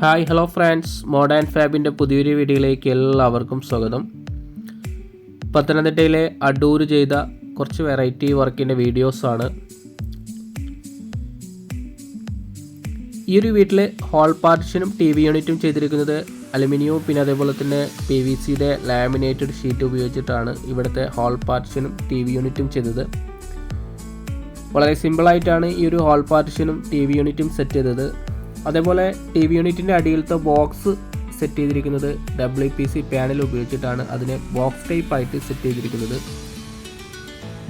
Hi hello friends, modern ഫാബിൻ്റെ പുതിയൊരു വീഡിയോയിലേക്ക് എല്ലാവർക്കും സ്വാഗതം. പത്തനംതിട്ടയിലെ അടൂർ ചെയ്ത കുറച്ച് വെറൈറ്റി വർക്കിൻ്റെ വീഡിയോസാണ്. ഈ ഒരു വീട്ടിൽ ഹോൾ പാർട്ടീഷനും ടി വി യൂണിറ്റും ചെയ്തിരിക്കുന്നത് അലുമിനിയവും പിന്നെ അതേപോലെ തന്നെ PVCയുടെ ലാമിനേറ്റഡ് ഷീറ്റ് ഉപയോഗിച്ചിട്ടാണ് ഇവിടുത്തെ ഹോൾ പാർട്ടീഷനും ടി വി യൂണിറ്റും ചെയ്തത്. വളരെ സിമ്പിളായിട്ടാണ് ഈ ഒരു ഹോൾ പാർട്ടീഷനും ടി വി യൂണിറ്റും സെറ്റ് ചെയ്തത്. അതേപോലെ ടി വി യൂണിറ്റിൻ്റെ അടിയിലത്തെ ബോക്സ് സെറ്റ് ചെയ്തിരിക്കുന്നത് WPC പാനൽ ഉപയോഗിച്ചിട്ടാണ്. അതിനെ ബോക്സ് ടൈപ്പ് ആയിട്ട് സെറ്റ് ചെയ്തിരിക്കുന്നത്.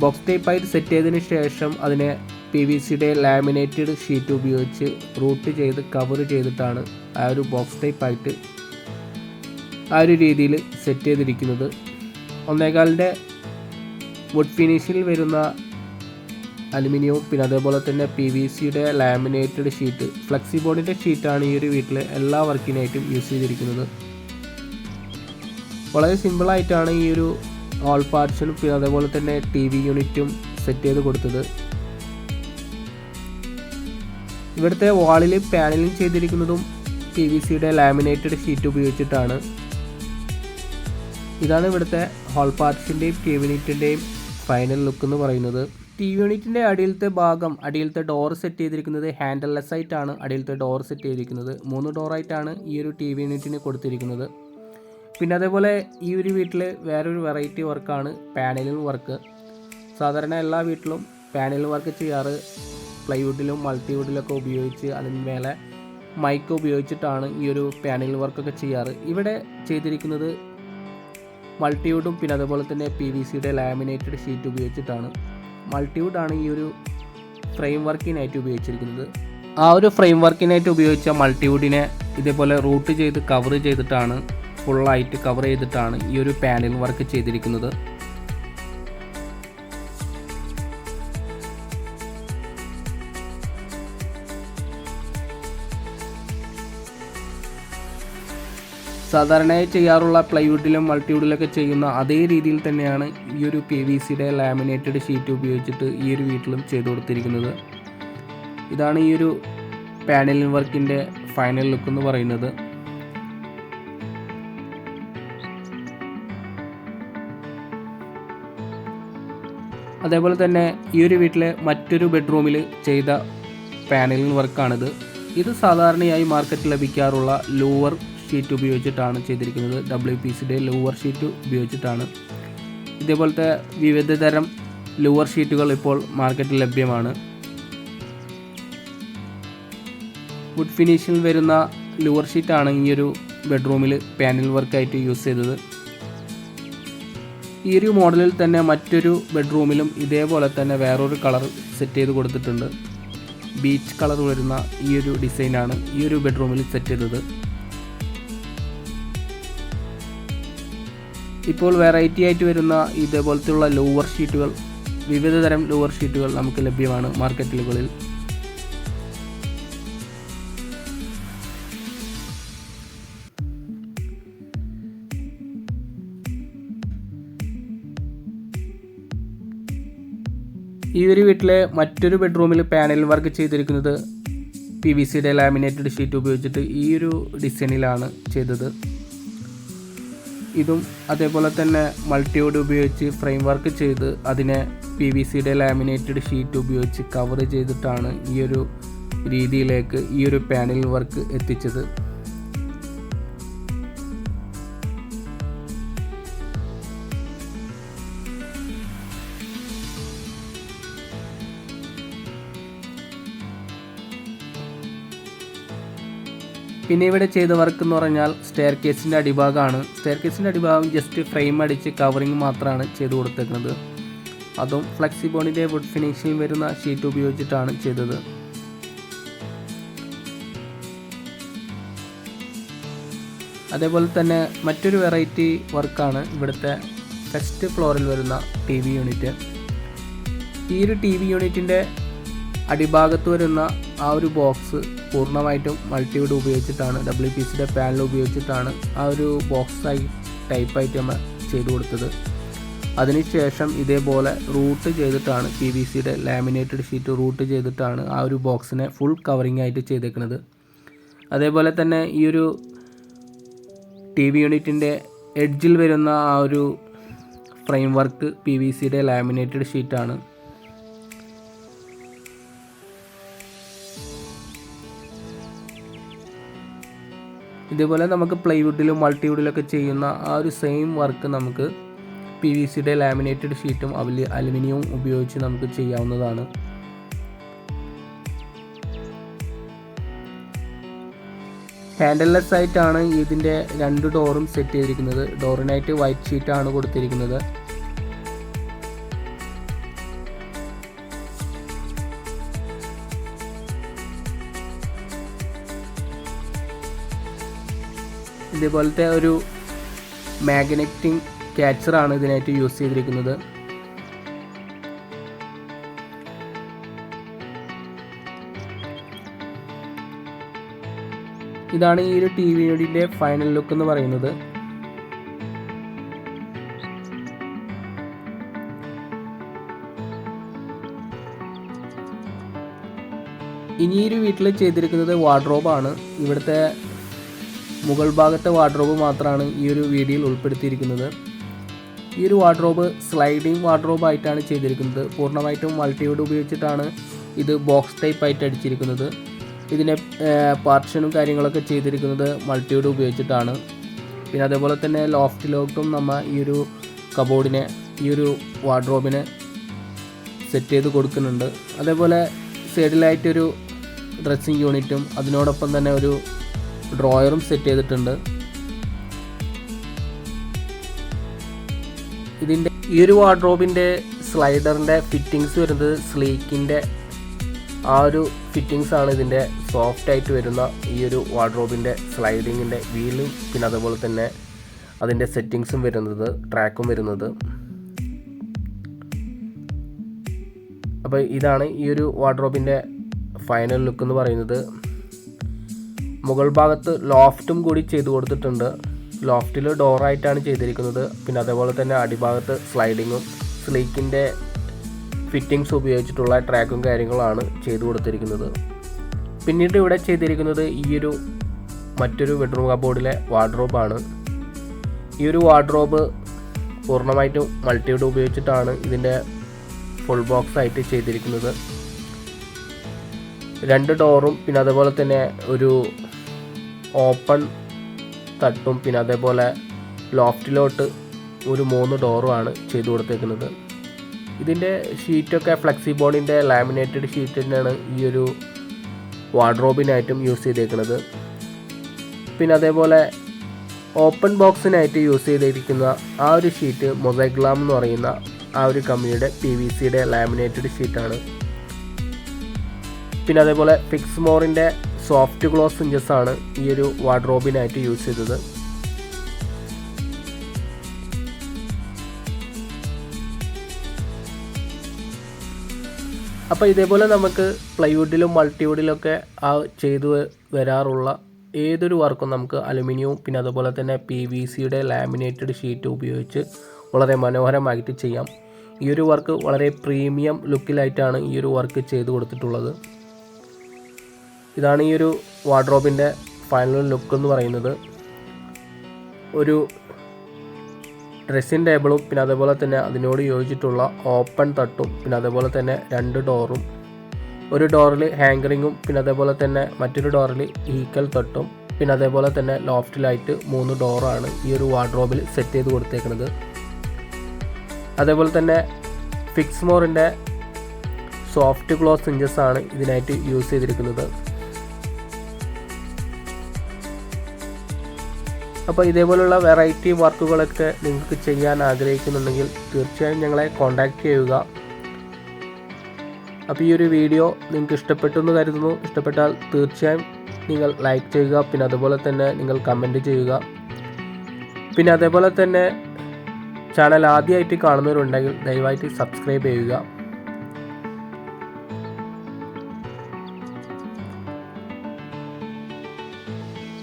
ബോക്സ് ടൈപ്പ് ആയിട്ട് സെറ്റ് ചെയ്തതിന് ശേഷം അതിനെ PVCയുടെ ലാമിനേറ്റഡ് ഷീറ്റ് ഉപയോഗിച്ച് റൂട്ട് ചെയ്ത് കവർ ചെയ്തിട്ടാണ് ആ ഒരു ബോക്സ് ടൈപ്പ് ആയിട്ട് ആ ഒരു രീതിയിൽ സെറ്റ് ചെയ്തിരിക്കുന്നത്. 1.25 വുഡ് ഫിനിഷിൽ വരുന്ന അലുമിനിയവും പിന്നെ അതേപോലെ തന്നെ PVCയുടെ ലാമിനേറ്റഡ് ഷീറ്റ്, ഫ്ലെക്സി ബോർഡിൻ്റെ ഷീറ്റാണ് ഈ ഒരു വീട്ടിലെ എല്ലാ വർക്കിനായിട്ടും യൂസ് ചെയ്തിരിക്കുന്നത്. വളരെ സിമ്പിളായിട്ടാണ് ഈ ഒരു ഹോൾ പാർട്ടീഷനും പിന്നെ അതേപോലെ തന്നെ ടി വി യൂണിറ്റും സെറ്റ് ചെയ്ത് കൊടുത്തത്. ഇവിടുത്തെ വാളിൽ പാനലിംഗ് ചെയ്തിരിക്കുന്നതും PVCയുടെ ലാമിനേറ്റഡ് ഷീറ്റ് ഉപയോഗിച്ചിട്ടാണ്. ഇതാണ് ഇവിടുത്തെ ഹോൾ പാർട്ടീഷൻ്റെയും ടി വി യൂണിറ്റിൻ്റെയും ഫൈനൽ ലുക്ക് എന്ന് പറയുന്നത്. ടി വി യൂണിറ്റിൻ്റെ അടിയിലത്തെ ഡോർ സെറ്റ് ചെയ്തിരിക്കുന്നത് ഹാൻഡിൽലെസ് ആയിട്ടാണ്. അടിയിലത്തെ ഡോർ സെറ്റ് ചെയ്തിരിക്കുന്നത് 3 ഡോറായിട്ടാണ് ഈ ഒരു ടി വി യൂണിറ്റിന് കൊടുത്തിരിക്കുന്നത്. പിന്നെ അതേപോലെ ഈ ഒരു വീട്ടിൽ വേറൊരു വെറൈറ്റി വർക്കാണ് പാനലിംഗ് വർക്ക്. സാധാരണ എല്ലാ വീട്ടിലും പാനലിംഗ് വർക്ക് ചെയ്യാറ് പ്ലൈവുഡിലും മൾട്ടിവുഡിലൊക്കെ ഉപയോഗിച്ച് അതിന് മേലെ മൈക്ക് ഉപയോഗിച്ചിട്ടാണ് ഈ ഒരു പാനലിംഗ് വർക്കൊക്കെ ചെയ്യാറ്. ഇവിടെ ചെയ്തിരിക്കുന്നത് മൾട്ടിവുഡും പിന്നെ അതേപോലെ തന്നെ PVCയുടെ ലാമിനേറ്റഡ് ഷീറ്റ് ഉപയോഗിച്ചിട്ടാണ്. മൾട്ടിവുഡാണ് ഈ ഒരു ഫ്രെയിം വർക്കിനായിട്ട് ഉപയോഗിച്ചിരിക്കുന്നത്. ആ ഒരു ഫ്രെയിം വർക്കിനായിട്ട് ഉപയോഗിച്ച മൾട്ടിവുഡിനെ ഇതേപോലെ റൂട്ട് ചെയ്ത് കവർ ചെയ്തിട്ടാണ്, ഫുള്ളായിട്ട് കവർ ചെയ്തിട്ടാണ് ഈ ഒരു പാനൽ വർക്ക് ചെയ്തിരിക്കുന്നത്. സാധാരണയായി ചെയ്യാറുള്ള പ്ലൈവുഡിലും മൾട്ടിവുഡിലൊക്കെ ചെയ്യുന്ന അതേ രീതിയിൽ തന്നെയാണ് ഈ ഒരു PVCയുടെ ലാമിനേറ്റഡ് ഷീറ്റ് ഉപയോഗിച്ചിട്ട് ഈ ഒരു വീട്ടിലും ചെയ്തു കൊടുത്തിരിക്കുന്നത്. ഇതാണ് ഈ ഒരു പാനലിംഗ് വർക്കിൻ്റെ ഫൈനൽ ലുക്ക് എന്ന് പറയുന്നത്. അതേപോലെ തന്നെ ഈ ഒരു വീട്ടിലെ മറ്റൊരു ബെഡ്റൂമിൽ ചെയ്ത പാനലിംഗ് വർക്കാണിത്. ഇത് സാധാരണയായി മാർക്കറ്റിൽ ലഭിക്കാറുള്ള ലൂവർ ഷീറ്റ് ഉപയോഗിച്ചിട്ടാണ് ചെയ്തിരിക്കുന്നത്. WPCയുടെ ലൂവർ ഷീറ്റ് ഉപയോഗിച്ചിട്ടാണ്. ഇതേപോലത്തെ വിവിധ തരം ലൂവർ ഷീറ്റുകൾ ഇപ്പോൾ മാർക്കറ്റിൽ ലഭ്യമാണ്. വുഡ് ഫിനിഷിൽ വരുന്ന ലൂവർ ഷീറ്റാണ് ഈ ഒരു ബെഡ്റൂമിൽ പാനൽ വർക്കായിട്ട് യൂസ് ചെയ്തത്. ഈ ഒരു മോഡലിൽ തന്നെ മറ്റൊരു ബെഡ്റൂമിലും ഇതേപോലെ തന്നെ വേറൊരു കളർ സെറ്റ് ചെയ്ത് കൊടുത്തിട്ടുണ്ട്. ബീച്ച് കളർ വരുന്ന ഈ ഒരു ഡിസൈനാണ് ഈ ഒരു ബെഡ്റൂമിൽ സെറ്റ് ചെയ്തത്. ഇപ്പോൾ വെറൈറ്റി ആയിട്ട് വരുന്ന ഇതേപോലത്തെയുള്ള ലോവർ ഷീറ്റുകൾ, വിവിധ തരം ലോവർ ഷീറ്റുകൾ നമുക്ക് ലഭ്യമാണ് മാർക്കറ്റുകളിൽ. ഈ ഒരു വീട്ടിലെ മറ്റൊരു ബെഡ്റൂമിൽ പാനൽ വർക്ക് ചെയ്തിരിക്കുന്നത് PVCയുടെ ലാമിനേറ്റഡ് ഷീറ്റ് ഉപയോഗിച്ചിട്ട് ഈ ഒരു ഡിസൈനിലാണ് ചെയ്തത്. ഇതും അതേപോലെ തന്നെ മൾട്ടിവുഡ് ഉപയോഗിച്ച് ഫ്രെയിം വർക്ക് ചെയ്ത് അതിനെ PVCയുടെ ലാമിനേറ്റഡ് ഷീറ്റ് ഉപയോഗിച്ച് കവർ ചെയ്തിട്ടാണ് ഈ ഒരു രീതിയിലേക്ക് ഈ ഒരു പാനൽ വർക്ക് എത്തിച്ചത്. പിന്നെ ഇവിടെ ചെയ്ത വർക്ക് എന്ന് പറഞ്ഞാൽ സ്റ്റെയർ കേസിൻ്റെ അടിഭാഗമാണ്. സ്റ്റെയർ കേസിൻ്റെ അടിഭാഗം ജസ്റ്റ് ഫ്രെയിം അടിച്ച് കവറിങ് മാത്രമാണ് ചെയ്ത് കൊടുത്തേക്കുന്നത്. അതും ഫ്ലെക്സി ബോർഡിൻ്റെ വുഡ് ഫിനിഷിൽ വരുന്ന ഷീറ്റ് ഉപയോഗിച്ചിട്ടാണ് ചെയ്തത്. അതേപോലെ തന്നെ മറ്റൊരു വെറൈറ്റി വർക്കാണ് ഇവിടുത്തെ ഫസ്റ്റ് ഫ്ലോറിൽ വരുന്ന ടി വി യൂണിറ്റ്. ഈ ഒരു ടി വി യൂണിറ്റിൻ്റെ അടിഭാഗത്ത് വരുന്ന ആ ഒരു ബോക്സ് പൂർണ്ണമായിട്ടും മൾട്ടിവുഡ് ഉപയോഗിച്ചിട്ടാണ്, WPCയുടെ പാനൽ ഉപയോഗിച്ചിട്ടാണ് ആ ഒരു ബോക്സ് ടൈപ്പായിട്ട് നമ്മൾ ചെയ്തു കൊടുത്തത്. അതിനുശേഷം ഇതേപോലെ റൂട്ട് ചെയ്തിട്ടാണ് PVCയുടെ ലാമിനേറ്റഡ് ഷീറ്റ് റൂട്ട് ചെയ്തിട്ടാണ് ആ ഒരു ബോക്സിനെ ഫുൾ കവറിങ് ആയിട്ട് ചെയ്തേക്കുന്നത്. അതേപോലെ തന്നെ ഈ ഒരു TV യൂണിറ്റിൻ്റെ എഡ്ജിൽ വരുന്ന ആ ഒരു ഫ്രെയിം വർക്ക് PVCയുടെ ലാമിനേറ്റഡ് ഷീറ്റാണ്. ഇതേപോലെ നമുക്ക് പ്ലൈവുഡിലും മൾട്ടിവുഡിലൊക്കെ ചെയ്യുന്ന ആ ഒരു സെയിം വർക്ക് നമുക്ക് PVCയുടെ ലാമിനേറ്റഡ് ഷീറ്റും അലുമിനിയവും ഉപയോഗിച്ച് നമുക്ക് ചെയ്യാവുന്നതാണ്. ഹാൻഡിൽലെസ് ആയിട്ടാണ് ഇതിൻ്റെ 2 ഡോറും സെറ്റ് ചെയ്തിരിക്കുന്നത്. ഡോറിനായിട്ട് വൈറ്റ് ഷീറ്റാണ് കൊടുത്തിരിക്കുന്നത്. ഇതേപോലത്തെ ഒരു മാഗ്നറ്റിക് ക്യാച്ചറാണ് ഇതിനായിട്ട് യൂസ് ചെയ്തിരിക്കുന്നത്. ഇതാണ് ഈ ഒരു TV യൂണിറ്റിൻ്റെ ഫൈനൽ ലുക്ക് എന്ന് പറയുന്നത്. ഇനി ഈ ഒരു വീട്ടിൽ ചെയ്തിരിക്കുന്നത് വാർഡ്രോബാണ്. ഇവിടുത്തെ മുകൾ ഭാഗത്തെ വാർഡ്രോബ് മാത്രമാണ് ഈ ഒരു വീഡിയോയിൽ ഉൾപ്പെടുത്തിയിരിക്കുന്നത്. ഈ ഒരു വാർഡ്രോബ് സ്ലൈഡിങ് വാർഡ്രോബ് ആയിട്ടാണ് ചെയ്തിരിക്കുന്നത്. പൂർണ്ണമായിട്ടും മൾട്ടിവുഡ് ഉപയോഗിച്ചിട്ടാണ് ഇത് ബോക്സ് ടൈപ്പ് ആയിട്ട് അടിച്ചിരിക്കുന്നത്. ഇതിൻ്റെ പാർട്ടീഷനും കാര്യങ്ങളൊക്കെ ചെയ്തിരിക്കുന്നത് മൾട്ടിവുഡ് ഉപയോഗിച്ചിട്ടാണ്. പിന്നെ അതേപോലെ തന്നെ ലോഫ്റ്റിലോട്ടും നമ്മൾ ഈ ഒരു കബോർഡിനെ ഈ ഒരു വാർഡ്രോബിനെ സെറ്റ് ചെയ്ത് കൊടുക്കുന്നുണ്ട്. അതേപോലെ സൈഡിലായിട്ടൊരു ഡ്രസ്സിങ് യൂണിറ്റും അതിനോടൊപ്പം തന്നെ ഒരു ഡ്രോയറും സെറ്റ് ചെയ്തിട്ടുണ്ട്. ഇതിൻ്റെ ഈ ഒരു വാർഡ്രോബിൻ്റെ സ്ലൈഡറിൻ്റെ ഫിറ്റിങ്സ് വരുന്നത് സ്ലീക്കിൻ്റെ ആ ഒരു ഫിറ്റിങ്സ് ആണ്. ഇതിൻ്റെ സോഫ്റ്റ് ആയിട്ട് വരുന്ന ഈ ഒരു വാർഡ്രോബിൻ്റെ സ്ലൈഡിങ്ങിൻ്റെ വീലും പിന്നെ അതുപോലെ തന്നെ അതിൻ്റെ സെറ്റിങ്സും വരുന്നത്, ട്രാക്കും വരുന്നത്. അപ്പോൾ ഇതാണ് ഈ ഒരു വാർഡ്രോബിൻ്റെ ഫൈനൽ ലുക്ക് എന്ന് പറയുന്നത്. മുകൾ ഭാഗത്ത് ലോഫ്റ്റും കൂടി ചെയ്ത് കൊടുത്തിട്ടുണ്ട്. ലോഫ്റ്റിൽ ഡോറായിട്ടാണ് ചെയ്തിരിക്കുന്നത്. പിന്നെ അതേപോലെ തന്നെ അടിഭാഗത്ത് സ്ലൈഡിങ്ങും സ്ലീക്കിൻ്റെ ഫിറ്റിങ്സ് ഉപയോഗിച്ചിട്ടുള്ള ട്രാക്കും കാര്യങ്ങളാണ് ചെയ്തു കൊടുത്തിരിക്കുന്നത്. പിന്നീട് ഇവിടെ ചെയ്തിരിക്കുന്നത് ഈ ഒരു മറ്റൊരു ബെഡ്റൂം കബോർഡിലെ വാർഡ്രോബാണ്. ഈ ഒരു വാർഡ്രോബ് പൂർണ്ണമായിട്ടും മൾട്ടിവുഡ് ഉപയോഗിച്ചിട്ടാണ് ഇതിൻ്റെ ഫുൾ ബോക്സ് ആയിട്ട് ചെയ്തിരിക്കുന്നത്. 2 ഡോറും പിന്നെ അതേപോലെ തന്നെ ഒരു ഓപ്പൺ തട്ടും പിന്നെ അതേപോലെ ലോഫ്റ്റിലോട്ട് ഒരു 3 ഡോറുമാണ് ചെയ്തു കൊടുത്തേക്കുന്നത്. ഇതിൻ്റെ ഷീറ്റൊക്കെ ഫ്ലെക്സിബോണിൻ്റെ ലാമിനേറ്റഡ് ഷീറ്റ് തന്നെയാണ് ഈ ഒരു വാർഡ്രോബിനായിട്ടും യൂസ് ചെയ്തേക്കുന്നത്. പിന്നെ അതേപോലെ ഓപ്പൺ ബോക്സിനായിട്ട് യൂസ് ചെയ്തിരിക്കുന്ന ആ ഒരു ഷീറ്റ് മൊസൈഗ്ലാം എന്ന് പറയുന്ന ആ ഒരു കമ്പനിയുടെ PVCയുടെ ലാമിനേറ്റഡ് ഷീറ്റാണ്. പിന്നെ അതേപോലെ ഫിക്സ്മോറിൻ്റെ സോഫ്റ്റ് ഗ്ലോസ് ഇഞ്ചസ് ആണ് ഈ ഒരു വാർഡ്രോബിനായിട്ട് യൂസ് ചെയ്തത്. അപ്പോൾ ഇതേപോലെ നമുക്ക് പ്ലൈവുഡിലും മൾട്ടിവുഡിലൊക്കെ ചെയ്തു വരാറുള്ള ഏതൊരു വർക്കും നമുക്ക് അലുമിനിയവും പിന്നെ അതുപോലെ തന്നെ PVCയുടെ ലാമിനേറ്റഡ് ഷീറ്റ് ഉപയോഗിച്ച് വളരെ മനോഹരമായിട്ട് ചെയ്യാം. ഈ ഒരു വർക്ക് വളരെ പ്രീമിയം ലുക്കിലായിട്ടാണ് ഈ ഒരു വർക്ക് ചെയ്തു കൊടുത്തിട്ടുള്ളത്. ഇതാണ് ഈ ഒരു വാർഡ്രോബിൻ്റെ ഫൈനൽ ലുക്ക് എന്ന് പറയുന്നത്. ഒരു ഡ്രസ്സിംഗ് ടേബിളും പിന്നെ അതേപോലെ തന്നെ അതിനോട് യോജിച്ചിട്ടുള്ള ഓപ്പൺ തട്ടും പിന്നെ അതേപോലെ തന്നെ 2 ഡോറും, ഒരു ഡോറിൽ ഹാങ്കറിങ്ങും പിന്നെ അതേപോലെ തന്നെ മറ്റൊരു ഡോറിൽ ഈക്വൽ തട്ടും പിന്നെ അതേപോലെ തന്നെ ലോഫ്റ്റിലായിട്ട് 3 ഡോറാണ് ഈ ഒരു വാർഡ്രോബിൽ സെറ്റ് ചെയ്ത് കൊടുത്തേക്കുന്നത്. അതേപോലെ തന്നെ ഫിക്സ്മോറിൻ്റെ സോഫ്റ്റ് ക്ലോസ് ഇഞ്ചസ് ആണ് ഇതിനായിട്ട് യൂസ് ചെയ്തിരിക്കുന്നത്. അപ്പോൾ ഇതേപോലുള്ള വെറൈറ്റി വർക്കുകളൊക്കെ നിങ്ങൾക്ക് ചെയ്യാൻ ആഗ്രഹിക്കുന്നുണ്ടെങ്കിൽ തീർച്ചയായും ഞങ്ങളെ കോൺടാക്റ്റ് ചെയ്യുക. അപ്പോൾ ഈ ഒരു വീഡിയോ നിങ്ങൾക്ക് ഇഷ്ടപ്പെട്ടു എന്ന് കരുതുന്നു. ഇഷ്ടപ്പെട്ടാൽ തീർച്ചയായും നിങ്ങൾ ലൈക്ക് ചെയ്യുക, പിന്നെ അതുപോലെ തന്നെ നിങ്ങൾ കമൻറ്റ് ചെയ്യുക. പിന്നെ അതേപോലെ തന്നെ ചാനൽ ആദ്യമായിട്ട് കാണുന്നവരുണ്ടെങ്കിൽ ദയവായിട്ട് സബ്സ്ക്രൈബ് ചെയ്യുക.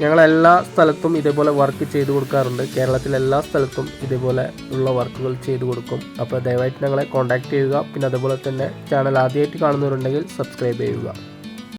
ഞങ്ങളെല്ലാ സ്ഥലത്തും ഇതേപോലെ വർക്ക് ചെയ്തു കൊടുക്കാറുണ്ട്. കേരളത്തിലെല്ലാ സ്ഥലത്തും ഇതേപോലെ ഉള്ള വർക്കുകൾ ചെയ്തു കൊടുക്കും. അപ്പോൾ ദയവായിട്ട് ഞങ്ങളെ കോൺടാക്റ്റ് ചെയ്യുക. പിന്നെ അതുപോലെ തന്നെ ചാനൽ ആദ്യമായിട്ട് കാണുന്നവരുണ്ടെങ്കിൽ സബ്സ്ക്രൈബ് ചെയ്യുക.